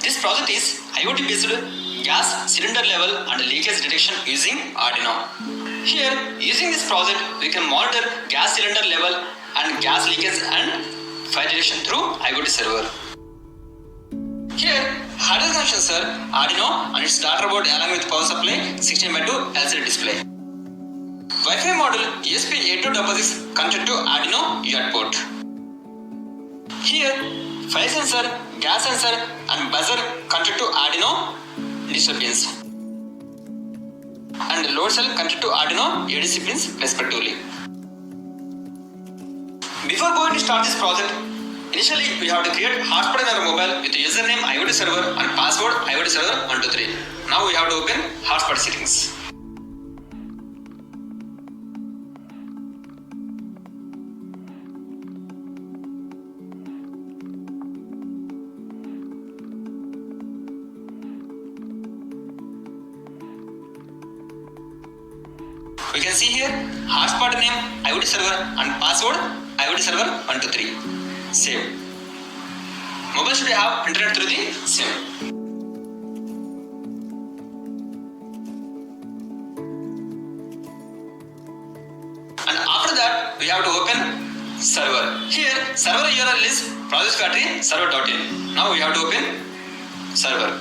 This project is IoT based gas cylinder level and leakage detection using Arduino. Here, using this project, we can monitor gas cylinder level and gas leakage and fire detection through IoT server. Here, hardware connections are Arduino and its starter board along with power supply, 16x2 LCD display. Wi-Fi module ESP8266 connected to Arduino UART port. Here, fire sensor, gas sensor and buzzer connected to Arduino digital pins. And load cell connected to Arduino ADC pins respectively. Before going to start this project, initially we have to create hotspot in our mobile with username IoT server and password IoT server 123. Now we have to open hotspot settings. We can see here hotspot name IoT server and password IoT server 123. Save. Mobile should have internet through the SIM. And after that we have to open server. Here server URL is project factory server.in. Now we have to open server.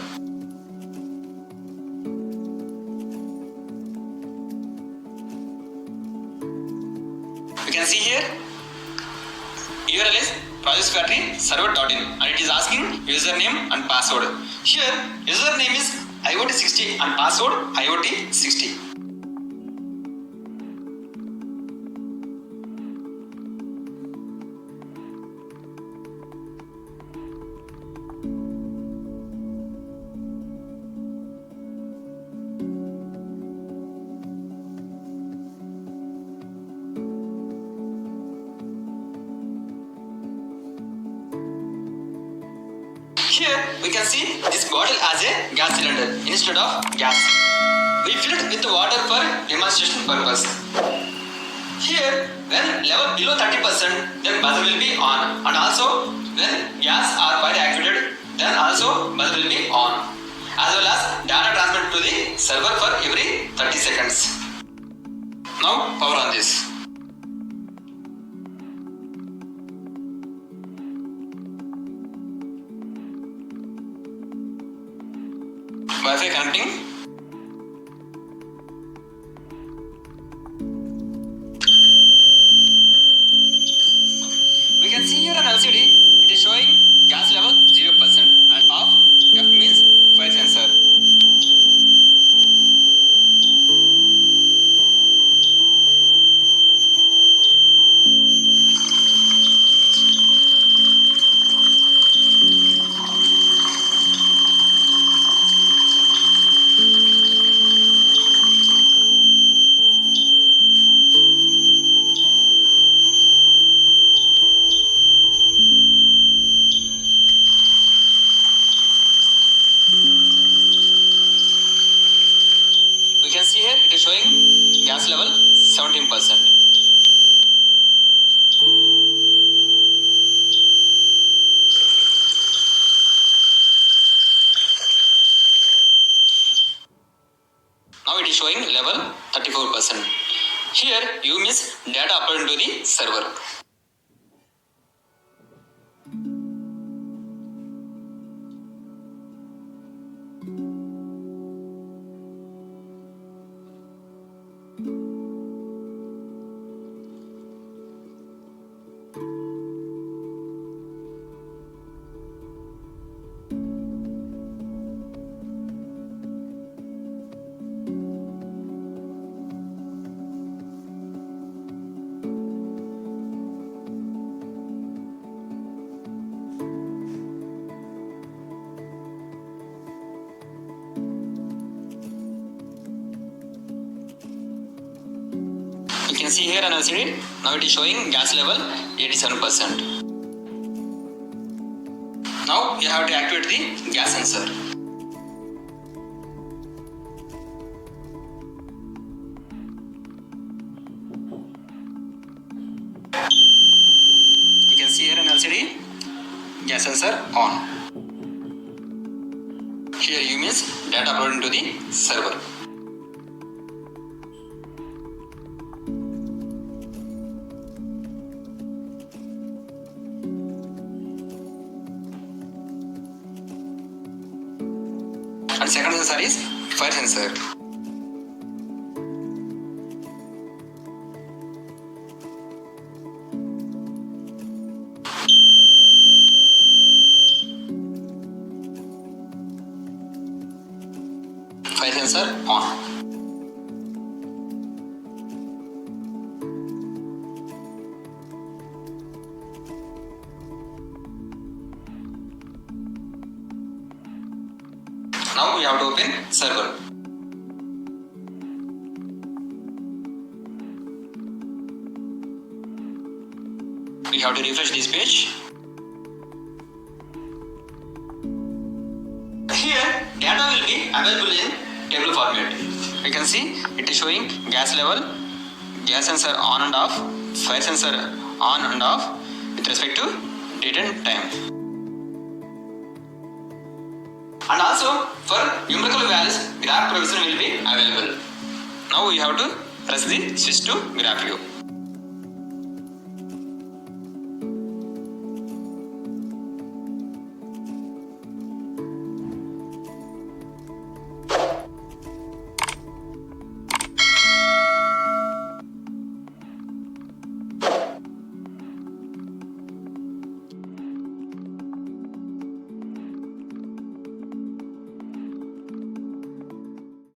You can see here URL is project factory server.in and it is asking username and password. Here username is IoT60 and password IoT60. Here we can see this bottle as a gas cylinder instead of gas. We filled it with water for demonstration purpose. Here when level below 30% then buzzer will be on, and also when gas are quite activated then also buzzer will be on, as well as data transmitted to the server for every 30 seconds. Now power on this. Wi-Fi connecting. We can see here on LCD it is showing gas level 0% and off. F means fire sensor. We can see here it is showing gas level 17%. Now it is showing level 34%. Here U means data uploaded to the server. You can see here on LCD, now it is showing gas level 87%. Now you have to activate the gas sensor. You can see here on LCD, gas sensor on. Here U means data uploaded to the server. And second sensor is fire sensor. Fire sensor on. Now we have to open server. We have to refresh this page. Here data will be available in table format. We can see it is showing gas level, gas sensor on and off, fire sensor on and off with respect to date and time. And also for numerical values, graph provision will be available. Now we have to press the switch to graph view.